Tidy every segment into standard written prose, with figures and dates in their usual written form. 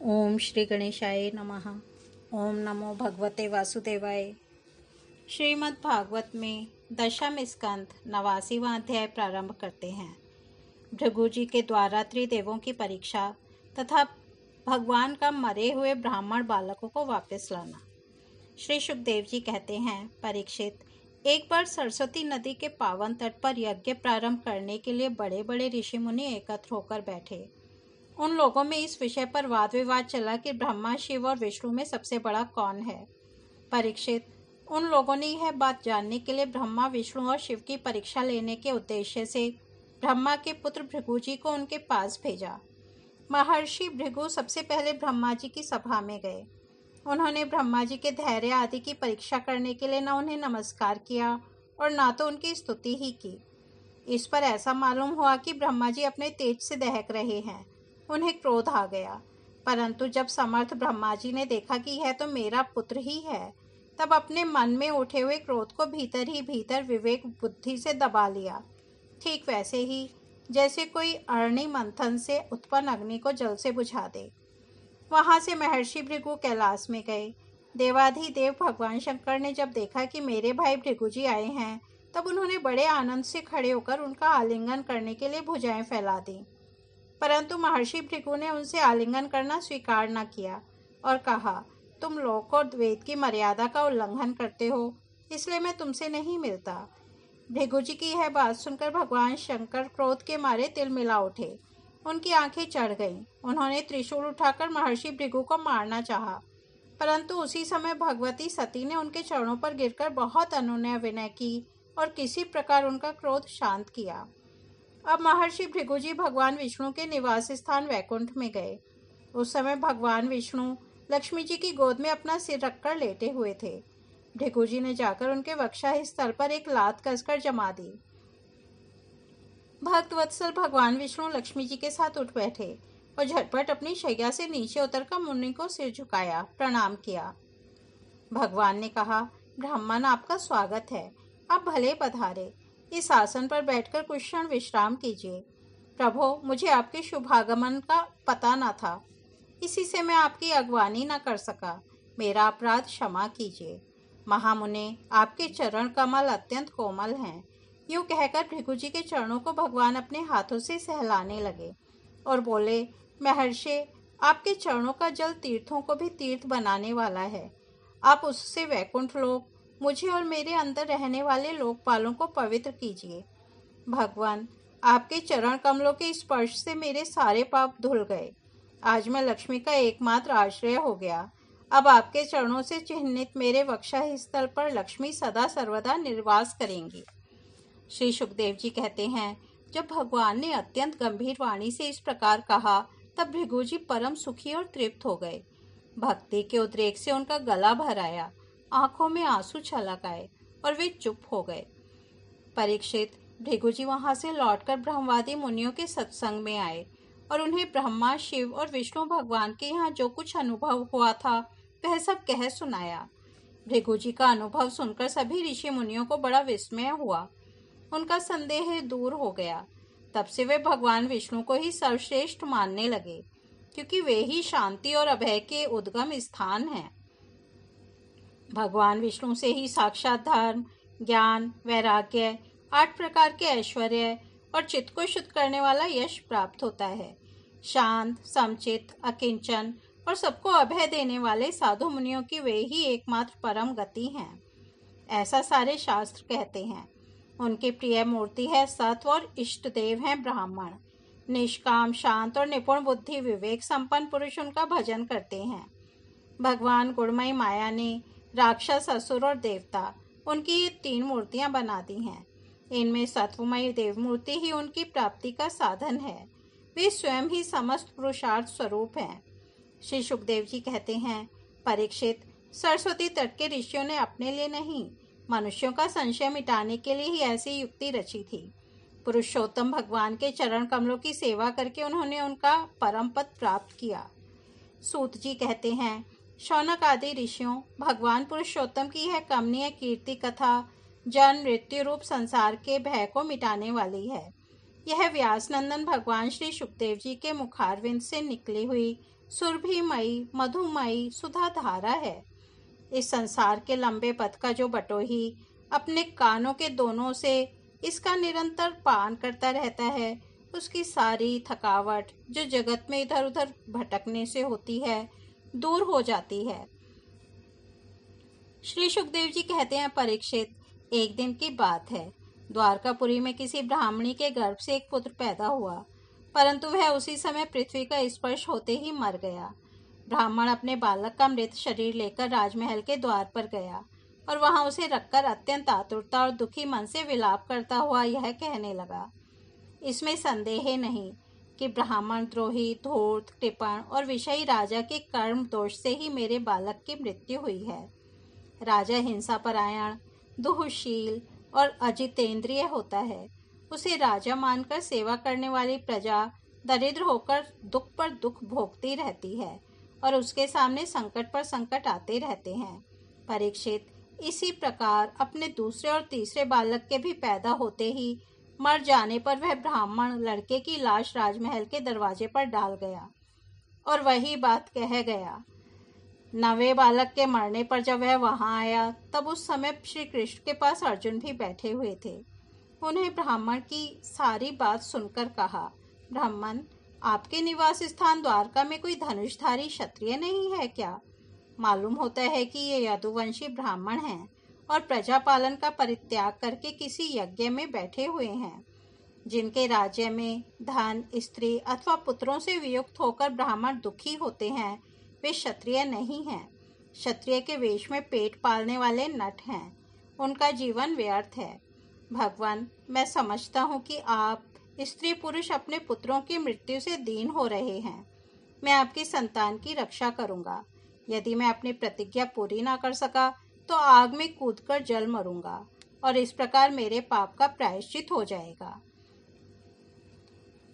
ओम श्री गणेशाय नमः। ओम नमो भगवते वासुदेवाय। श्रीमद् भागवत में दशम स्कंध 89वां अध्याय प्रारंभ करते हैं। भृगु जी के द्वारा त्रिदेवों की परीक्षा तथा भगवान का मरे हुए ब्राह्मण बालकों को वापस लाना। श्री सुखदेव जी कहते हैं, परीक्षित, एक बार सरस्वती नदी के पावन तट पर यज्ञ प्रारंभ करने के लिए बड़े बड़े ऋषि मुनि एकत्र होकर बैठे। उन लोगों में इस विषय पर वाद विवाद चला कि ब्रह्मा, शिव और विष्णु में सबसे बड़ा कौन है। परीक्षित, उन लोगों ने यह बात जानने के लिए ब्रह्मा, विष्णु और शिव की परीक्षा लेने के उद्देश्य से ब्रह्मा के पुत्र भृगु जी को उनके पास भेजा। महर्षि भृगु सबसे पहले ब्रह्मा जी की सभा में गए। उन्होंने ब्रह्मा जी के धैर्य आदि की परीक्षा करने के लिए न उन्हें नमस्कार किया और न तो उनकी स्तुति ही की। इस पर ऐसा मालूम हुआ कि ब्रह्मा जी अपने तेज से दहक रहे हैं। उन्हें क्रोध आ गया, परंतु जब समर्थ ब्रह्मा जी ने देखा कि यह तो मेरा पुत्र ही है, तब अपने मन में उठे हुए क्रोध को भीतर ही भीतर विवेक बुद्धि से दबा लिया। ठीक वैसे ही जैसे कोई अरणि मंथन से उत्पन्न अग्नि को जल से बुझा दे। वहां से महर्षि भृगु कैलाश में गए। देवाधिदेव भगवान शंकर ने जब देखा कि मेरे भाई भृगु जी आए हैं, तब उन्होंने बड़े आनंद से खड़े होकर उनका आलिंगन करने के लिए भुजाएं फैला दी। परंतु महर्षि भृगु ने उनसे आलिंगन करना स्वीकार न किया और कहा, तुम लोक और वेद की मर्यादा का उल्लंघन करते हो, इसलिए मैं तुमसे नहीं मिलता। भृगु जी की यह बात सुनकर भगवान शंकर क्रोध के मारे तिलमिला उठे। उनकी आंखें चढ़ गईं। उन्होंने त्रिशूल उठाकर महर्षि भृगु को मारना चाहा, परंतु उसी समय भगवती सती ने उनके चरणों पर गिरकर बहुत अनुनय विनय की और किसी प्रकार उनका क्रोध शांत किया। अब महर्षि भृगु जी भगवान विष्णु के निवास स्थान वैकुंठ में गए। उस समय भगवान विष्णु लक्ष्मी जी की गोद में अपना सिर रखकर लेटे हुए थे। भृगु जी ने जाकर उनके वक्षा स्थल पर एक लात कसकर जमा दी। भक्त वत्सल भगवान विष्णु लक्ष्मी जी के साथ उठ बैठे और झटपट अपनी शैया से नीचे उतरकर मुनि को सिर झुकाया, प्रणाम किया। भगवान ने कहा, ब्राह्मण, आपका स्वागत है। आप भले पधारे। इस आसन पर बैठकर कुछ क्षण विश्राम कीजिए। प्रभो, मुझे आपके शुभागमन का पता न था, इसी से मैं आपकी अगवानी न कर सका। मेरा अपराध क्षमा कीजिए। महामुने, आपके चरण कमल अत्यंत कोमल हैं। यूं कहकर भृगु जी के चरणों को भगवान अपने हाथों से सहलाने लगे और बोले, महर्षि, आपके चरणों का जल तीर्थों को भी तीर्थ बनाने वाला है। आप उससे वैकुंठ लोक, मुझे और मेरे अंदर रहने वाले लोकपालों को पवित्र कीजिए। भगवान, आपके चरण कमलों के स्पर्श से मेरे सारे पाप धुल गए। आज मैं लक्ष्मी का एकमात्र आश्रय हो गया। अब आपके चरणों से चिन्हित मेरे वक्षा स्थल पर लक्ष्मी सदा सर्वदा निर्वास करेंगी। श्री सुखदेव जी कहते हैं, जब भगवान ने अत्यंत गंभीर वाणी से इस प्रकार कहा, तब भृगु जी परम सुखी और तृप्त हो गए। भक्ति के उद्रेक से उनका गला भर आया, आंखों में आंसू छलक आए और वे चुप हो गए। परीक्षित, भृगु जी वहां से लौटकर ब्रह्मवादी मुनियों के सत्संग में आए और उन्हें ब्रह्मा, शिव और विष्णु भगवान के यहाँ जो कुछ अनुभव हुआ था वह सब कह सुनाया। भृगु जी का अनुभव सुनकर सभी ऋषि मुनियों को बड़ा विस्मय हुआ। उनका संदेह दूर हो गया। तब से वे भगवान विष्णु को ही सर्वश्रेष्ठ मानने लगे, क्योंकि वे ही शांति और अभय के उद्गम स्थान हैं। भगवान विष्णु से ही साक्षात धर्म, ज्ञान, वैराग्य, 8 प्रकार के ऐश्वर्य और चित्त को शुद्ध करने वाला यश प्राप्त होता है। शांत, समचित, अकिंचन और सबको अभय देने वाले साधु मुनियों की वे ही एकमात्र परम गति हैं, ऐसा सारे शास्त्र कहते हैं। उनकी प्रिय मूर्ति है सत्व और इष्ट देव हैं ब्राह्मण। निष्काम, शांत और निपुण बुद्धि विवेक संपन्न पुरुष उनका भजन करते हैं। भगवान गुणमयी माया ने राक्षस, असुर और देवता, उनकी ये 3 मूर्तियां बना दी हैं। इनमें सत्वमयी देव मूर्ति ही उनकी प्राप्ति का साधन है। वे स्वयं ही समस्त पुरुषार्थ स्वरूप हैं। श्री सुखदेव जी कहते हैं, परीक्षित, सरस्वती तट के ऋषियों ने अपने लिए नहीं, मनुष्यों का संशय मिटाने के लिए ही ऐसी युक्ति रची थी। पुरुषोत्तम भगवान के चरण कमलों की सेवा करके उन्होंने उनका परम पद प्राप्त किया। सूत जी कहते हैं, शौनक आदि ऋषियों, भगवान पुरुषोत्तम की यह कमनीय कीर्ति कथा जन्म मृत्यु रूप संसार के भय को मिटाने वाली है। यह व्यास नंदन भगवान श्री सुखदेव जी के मुखारविंद से निकली हुई सुरभिमयी मधुमयी सुधा धारा है। इस संसार के लंबे पथ का जो बटोही अपने कानों के दोनों से इसका निरंतर पान करता रहता है, उसकी सारी थकावट जो जगत में इधर उधर भटकने से होती है, दूर हो जाती है। श्री सुखदेव जी कहते हैं, परीक्षित, एक दिन की बात है। द्वारकापुरी में किसी ब्राह्मणी के गर्भ से एक पुत्र पैदा हुआ, परंतु वह उसी समय पृथ्वी का स्पर्श होते ही मर गया। ब्राह्मण अपने बालक का मृत शरीर लेकर राजमहल के द्वार पर गया और वहां उसे रखकर अत्यंत आतुरता और दुखी मन से विलाप करता हुआ यह कहने लगा, इसमें संदेह नहीं कि ब्राह्मण द्रोही, धूर्त, कृपण और विषयी राजा के कर्म दोष से ही मेरे बालक की मृत्यु हुई है। राजा हिंसापरायण, दुहशील और अजितेंद्रिय होता है। उसे राजा मानकर सेवा करने वाली प्रजा दरिद्र होकर दुख पर दुख भोगती रहती है और उसके सामने संकट पर संकट आते रहते हैं। परीक्षित, इसी प्रकार अपने दूसरे और तीसरे बालक के भी पैदा होते ही मर जाने पर वह ब्राह्मण लड़के की लाश राजमहल के दरवाजे पर डाल गया और वही बात कह गया। नवे बालक के मरने पर जब वह वहां आया, तब उस समय श्री कृष्ण के पास अर्जुन भी बैठे हुए थे। उन्हें ब्राह्मण की सारी बात सुनकर कहा, ब्राह्मण, आपके निवास स्थान द्वारका में कोई धनुषधारी क्षत्रिय नहीं है क्या? मालूम होता है कि ये यदुवंशी ब्राह्मण हैं और प्रजा पालन का परित्याग करके किसी यज्ञ में बैठे हुए हैं। जिनके राज्य में धन, स्त्री अथवा पुत्रों से वियुक्त होकर ब्राह्मण दुखी होते हैं, वे क्षत्रिय नहीं हैं। क्षत्रिय के वेश में पेट पालने वाले नट हैं। उनका जीवन व्यर्थ है। भगवान, मैं समझता हूँ कि आप स्त्री पुरुष अपने पुत्रों की मृत्यु से दीन हो रहे हैं। मैं आपकी संतान की रक्षा करूंगा। यदि मैं अपनी प्रतिज्ञा पूरी ना कर सका तो आग में कूदकर जल मरूंगा और इस प्रकार मेरे पाप का प्रायश्चित हो जाएगा।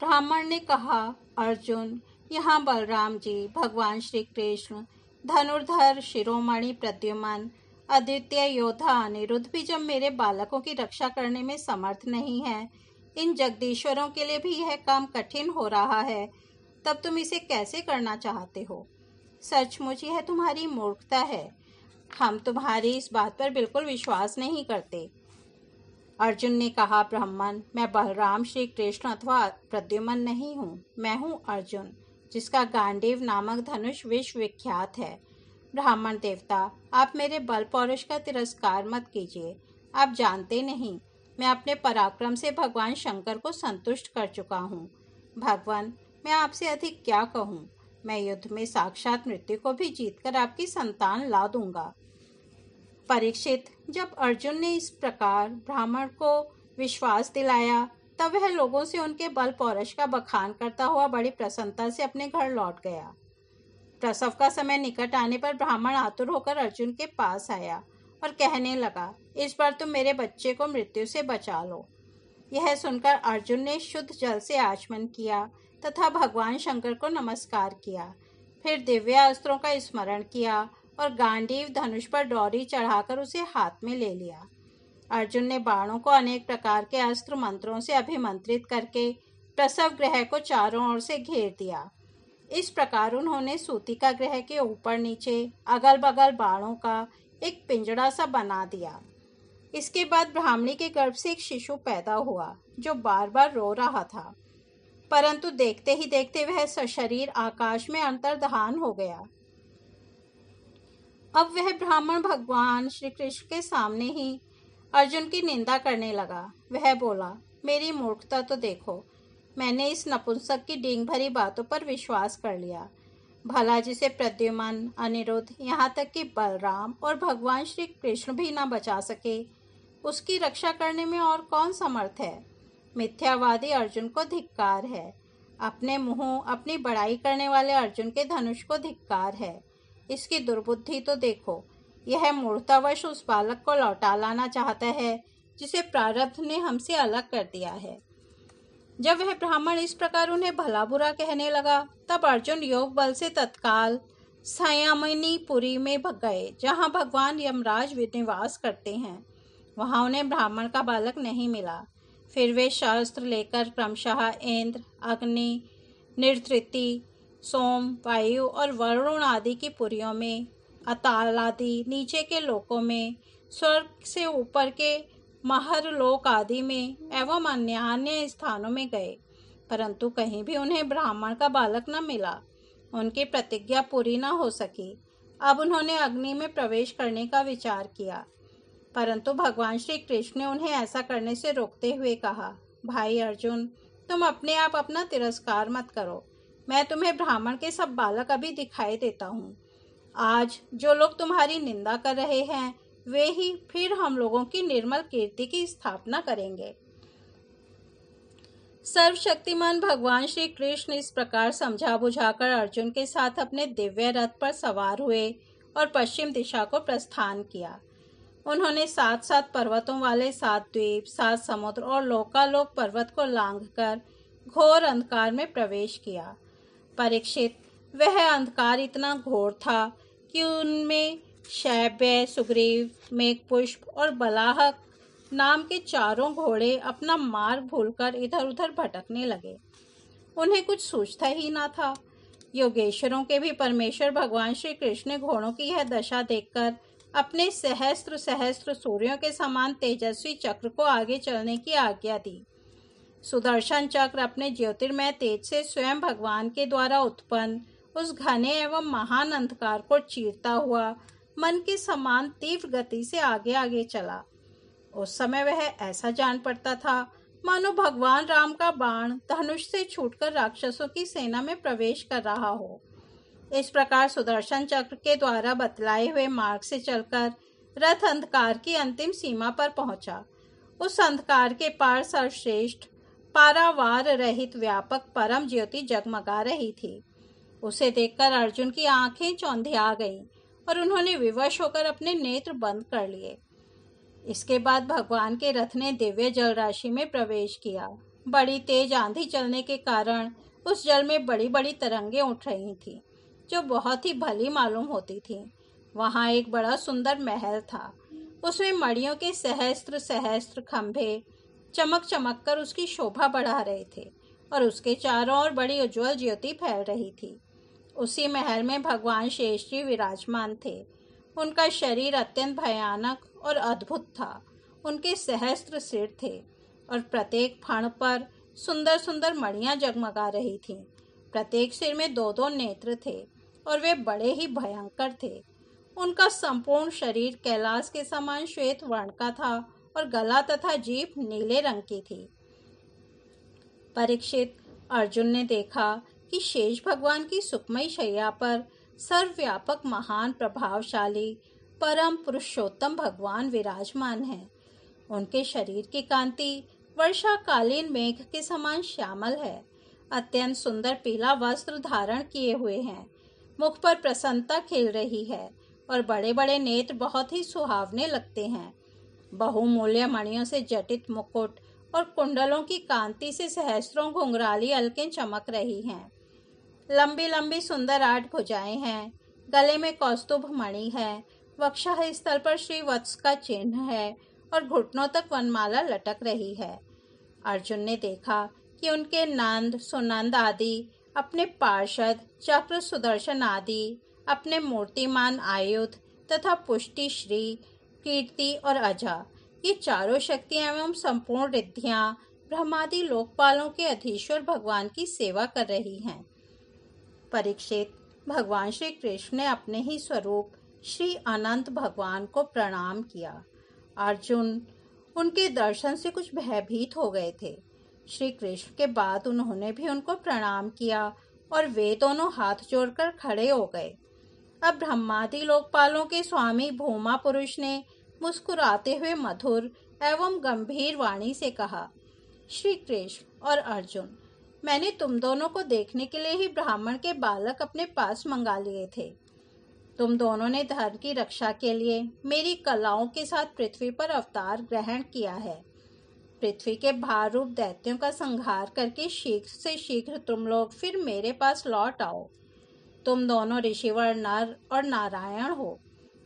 ब्राह्मण ने कहा, अर्जुन, यहाँ बलराम जी, भगवान श्री कृष्ण, धनुर्धर शिरोमणि प्रद्युम्न, अद्वितीय योद्धा अनिरुद्ध भी जब मेरे बालकों की रक्षा करने में समर्थ नहीं है, इन जगदीश्वरों के लिए भी यह काम कठिन हो रहा है, तब तुम इसे कैसे करना चाहते हो? सचमुच यह तुम्हारी मूर्खता है। हम तुम्हारी इस बात पर बिल्कुल विश्वास नहीं करते। अर्जुन ने कहा, ब्राह्मण, मैं बलराम, श्री कृष्ण अथवा प्रद्युम्न नहीं हूँ। मैं हूँ अर्जुन, जिसका गांडीव नामक धनुष विश्व विख्यात है। ब्राह्मण देवता, आप मेरे बल पौरुष का तिरस्कार मत कीजिए। आप जानते नहीं, मैं अपने पराक्रम से भगवान शंकर को संतुष्ट कर चुका हूँ। भगवान, मैं आपसे अधिक क्या कहूँ? मैं युद्ध में साक्षात मृत्यु को भी जीतकर आपकी संतान ला दूंगा। परीक्षित, जब अर्जुन ने इस प्रकार ब्राह्मण को विश्वास दिलाया, तब वह लोगों से उनके बल पौरुष का बखान करता हुआ बड़ी प्रसन्नता से अपने घर लौट गया। प्रसव का समय निकट आने पर ब्राह्मण आतुर होकर अर्जुन के पास आया और कहने लगा, इस बार तुम मेरे बच्चे को मृत्यु से बचा लो। यह सुनकर अर्जुन ने शुद्ध जल से आचमन किया तथा भगवान शंकर को नमस्कार किया। फिर दिव्य अस्त्रों का स्मरण किया और गांडीव धनुष पर डोरी चढ़ाकर उसे हाथ में ले लिया। अर्जुन ने बाणों को अनेक प्रकार के अस्त्र मंत्रों से अभिमंत्रित करके प्रसव गृह को चारों ओर से घेर दिया। इस प्रकार उन्होंने सूतिका गृह के ऊपर नीचे अगल बगल बाणों का एक पिंजड़ा सा बना दिया। इसके बाद ब्राह्मणी के गर्भ से एक शिशु पैदा हुआ जो बार बार रो रहा था, परंतु देखते ही देखते वह सशरीर आकाश में अंतर्धान हो गया। अब वह ब्राह्मण भगवान श्री कृष्ण के सामने ही अर्जुन की निंदा करने लगा। वह बोला, मेरी मूर्खता तो देखो, मैंने इस नपुंसक की डींग भरी बातों पर विश्वास कर लिया। भला जिसे प्रद्युम्न, अनिरुद्ध, यहाँ तक कि बलराम और भगवान श्री कृष्ण भी न बचा सके, उसकी रक्षा करने में और कौन समर्थ है? मिथ्यावादी अर्जुन को धिक्कार है। अपने मुंह अपनी बड़ाई करने वाले अर्जुन के धनुष को धिक्कार है। इसकी दुर्बुद्धि तो देखो। यह मूर्खतावश उस बालक को लौटा लाना चाहता है जिसे प्रारब्ध ने हमसे अलग कर दिया है। जब वह ब्राह्मण इस प्रकार उन्हें भला बुरा कहने लगा, तब अर्जुन योग बल से तत्काल संयमनीपुरी में गए, जहाँ भगवान यमराज निवास करते हैं। वहाँ उन्हें ब्राह्मण का बालक नहीं मिला। फिर वे शस्त्र लेकर क्रमशः इंद्र, अग्नि, निरृति, सोम, वायु और वरुण आदि की पुरियों में, अताल आदि नीचे के लोकों में, स्वर्ग से ऊपर के महर लोक आदि में एवं अन्य अन्य स्थानों में गए, परंतु कहीं भी उन्हें ब्राह्मण का बालक न मिला। उनकी प्रतिज्ञा पूरी न हो सकी। अब उन्होंने अग्नि में प्रवेश करने का विचार किया, परंतु भगवान श्री कृष्ण ने उन्हें ऐसा करने से रोकते हुए कहा, भाई अर्जुन, तुम अपने आप अपना तिरस्कार मत करो। मैं तुम्हें ब्राह्मण के सब बालक अभी दिखाई देता हूँ। आज जो लोग तुम्हारी निंदा कर रहे हैं, वे ही फिर हम लोगों की निर्मल कीर्ति की स्थापना करेंगे। सर्वशक्तिमान भगवान श्री कृष्ण इस प्रकार समझा बुझाकर अर्जुन के साथ अपने दिव्य रथ पर सवार हुए और पश्चिम दिशा को प्रस्थान किया। उन्होंने 7 पर्वतों वाले 7 द्वीप, 7 समुद्र और लोकालोक पर्वत को लांघकर घोर अंधकार में प्रवेश किया। परीक्षित, वह अंधकार इतना घोर था कि उनमें शैब्य, सुग्रीव, मेघपुष्प और बलाहक नाम के चारों घोड़े अपना मार्ग भूलकर इधर उधर भटकने लगे। उन्हें कुछ सूझता ही ना था। योगेश्वरों के भी परमेश्वर भगवान श्री कृष्ण ने घोड़ों की यह दशा देखकर अपने सहस्त्र सहस्त्र सूर्यों के समान तेजस्वी चक्र को आगे चलने की आज्ञा दी। सुदर्शन चक्र अपने ज्योतिर्मय तेज से स्वयं भगवान के द्वारा उत्पन्न उस घने एवं महान अंधकार को चीरता हुआ मन के समान तीव्र गति से आगे आगे चला। उस समय वह ऐसा जान पड़ता था मानो भगवान राम का बाण धनुष से छूटकर राक्षसों की सेना में प्रवेश कर रहा हो। इस प्रकार सुदर्शन चक्र के द्वारा बतलाए हुए मार्ग से चलकर रथ अंधकार की अंतिम सीमा पर पहुंचा। उस अंधकार के पार सर्वश्रेष्ठ पारावार रहित व्यापक परम ज्योति जगमगा रही थी। उसे देखकर अर्जुन की आंखें चौंधिया गईं और उन्होंने विवश होकर अपने नेत्र बंद कर लिए। इसके बाद भगवान के रथ ने दिव्य जल राशि में प्रवेश किया। बड़ी तेज आंधी चलने के कारण उस जल में बड़ी बड़ी तरंगें उठ रही थीं, जो बहुत ही भली मालूम होती थीं। वहां एक बड़ा सुंदर महल था। उसमें मणियों के सहस्त्र सहस्त्र खंभे चमक चमक कर उसकी शोभा बढ़ा रहे थे और उसके चारों ओर बड़ी उज्जवल ज्योति फैल रही थी। उसी महल में भगवान शेष जी विराजमान थे। उनका शरीर अत्यंत भयानक और अद्भुत था। उनके सहस्त्र सिर थे और प्रत्येक फण पर सुंदर सुंदर मणियां जगमगा रही थीं। प्रत्येक सिर में 2-2 नेत्र थे और वे बड़े ही भयंकर थे। उनका संपूर्ण शरीर कैलाश के समान श्वेत वर्ण का था और गला तथा जीभ नीले रंग की थी। परीक्षित, अर्जुन ने देखा कि शेष भगवान की सुखमयी शैया पर सर्वव्यापक महान प्रभावशाली परम पुरुषोत्तम भगवान विराजमान हैं। उनके शरीर की कांति वर्षाकालीन मेघ के समान श्यामल है। अत्यंत सुंदर पीला वस्त्र धारण किए हुए हैं। मुख पर प्रसन्नता खिल रही है और बड़े बड़े नेत्र बहुत ही सुहावने लगते हैं। बहुमूल्य मणियों से जटित मुकुट और कुंडलों की कांति से सहस्त्रों घुंघराली अलकें चमक रही हैं। लंबी लंबी सुंदर 8 भुजाएं हैं। गले में कौस्तुभ मणि है। वक्षः स्थल पर श्रीवत्स का चिन्ह है और घुटनों तक वनमाला लटक रही है। अर्जुन ने देखा कि उनके नंद, सुनंद आदि अपने पार्षद, चक्र, सुदर्शन आदि अपने मूर्तिमान आयुध तथा पुष्टि, श्री, कीर्ति और अजा, ये चारों शक्तियां एवं संपूर्ण रिद्धियां ब्रह्मादि लोकपालों के अधीश्वर भगवान की सेवा कर रही हैं। परीक्षित, भगवान श्री कृष्ण ने अपने ही स्वरूप श्री अनंत भगवान को प्रणाम किया। अर्जुन उनके दर्शन से कुछ भयभीत हो गए थे। श्री कृष्ण के बाद उन्होंने भी उनको प्रणाम किया और वे दोनों हाथ जोड़कर खड़े हो गए। अब ब्रह्मादि लोकपालों के स्वामी भूमा पुरुष ने मुस्कुराते हुए मधुर एवं गंभीर वाणी से कहा, श्री कृष्ण और अर्जुन, मैंने तुम दोनों को देखने के लिए ही ब्राह्मण के बालक अपने पास मंगा लिए थे। तुम दोनों ने धर्म की रक्षा के लिए मेरी कलाओं के साथ पृथ्वी पर अवतार ग्रहण किया है। पृथ्वी के भार रूप दैत्यों का संहार करके शीघ्र से शीघ्र तुम लोग फिर मेरे पास लौट आओ। तुम दोनों ऋषिवर नर और नारायण हो।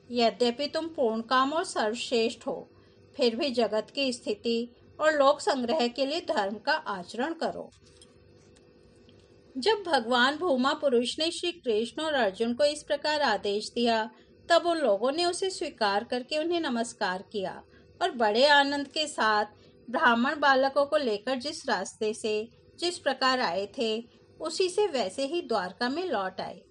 यद्यपि तुम पूर्ण काम और सर्वश्रेष्ठ हो, फिर भी जगत की स्थिति और लोक संग्रह के लिए धर्म का आचरण करो। जब भगवान भूमा पुरुष ने श्री कृष्ण और अर्जुन को इस प्रकार आदेश दिया, तब उन लोगों ने उसे स्वीकार करके उन्हें नमस्कार किया और बड़े आनंद के साथ ब्राह्मण बालकों को लेकर जिस रास्ते से जिस प्रकार आए थे, उसी से वैसे ही द्वारका में लौट आए।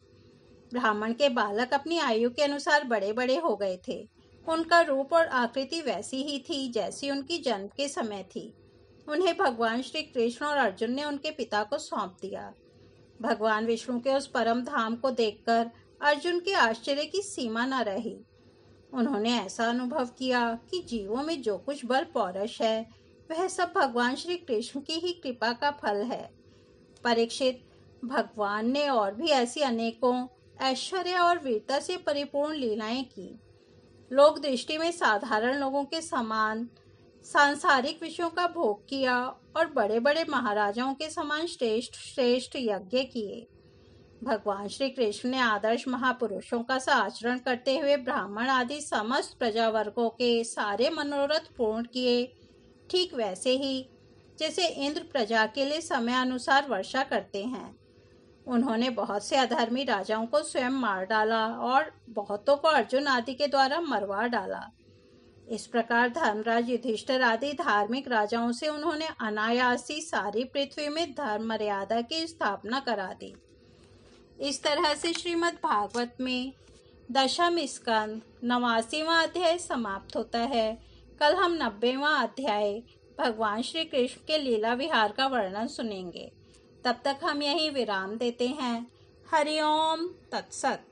ब्राह्मण के बालक अपनी आयु के अनुसार बड़े बड़े हो गए थे। उनका रूप और आकृति वैसी ही थी जैसी उनकी जन्म के समय थी। उन्हें भगवान श्री कृष्ण और अर्जुन ने उनके पिता को सौंप दिया। भगवान विष्णु के उस परम धाम को देखकर अर्जुन के आश्चर्य की सीमा न रही। उन्होंने ऐसा अनुभव किया कि जीवों में जो कुछ बल पौरुष है, वह सब भगवान श्री कृष्ण की ही कृपा का फल है। परीक्षित, भगवान ने और भी ऐसी अनेकों ऐश्वर्य और वीरता से परिपूर्ण लीलाएं की। लोक दृष्टि में साधारण लोगों के समान सांसारिक विषयों का भोग किया और बड़े बड़े महाराजाओं के समान श्रेष्ठ श्रेष्ठ यज्ञ किए। भगवान श्री कृष्ण ने आदर्श महापुरुषों का सा आचरण करते हुए ब्राह्मण आदि समस्त प्रजा वर्गों के सारे मनोरथ पूर्ण किए। ठीक वैसे ही जैसे इंद्र प्रजा के लिए समय अनुसार वर्षा करते हैं। उन्होंने बहुत से अधर्मी राजाओं को स्वयं मार डाला और बहुतों को अर्जुन आदि के द्वारा मरवा डाला। इस प्रकार धर्मराज युधिष्ठिर आदि धार्मिक राजाओं से उन्होंने अनायासी सारी पृथ्वी में धर्म मर्यादा की स्थापना करा दी। इस तरह से श्रीमद् भागवत में दशम स्कंद 89वां अध्याय समाप्त होता है। कल हम 90वां अध्याय भगवान श्री कृष्ण के लीला विहार का वर्णन सुनेंगे। तब तक हम यहीं विराम देते हैं। हरि ओम तत्सत।